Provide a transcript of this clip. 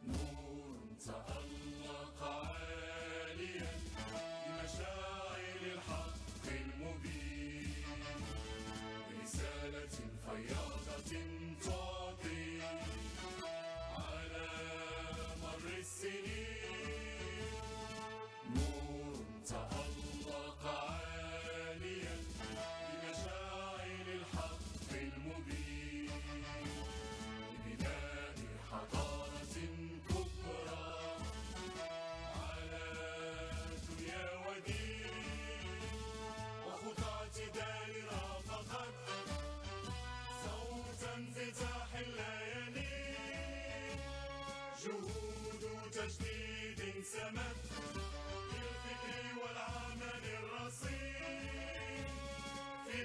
نور تألق عاليا بمشاعر الحق المبين، برسالة فياضة تعطي على مر السنين. نور تألق عاليا بمشاعر الحق المبين، لبناء حضارة كبرى على دنيا ودين، وخطى اعتدال رافقت صوت انفتاح الليالي. جهود تجديد سمت بالفكر والعمل الرصين في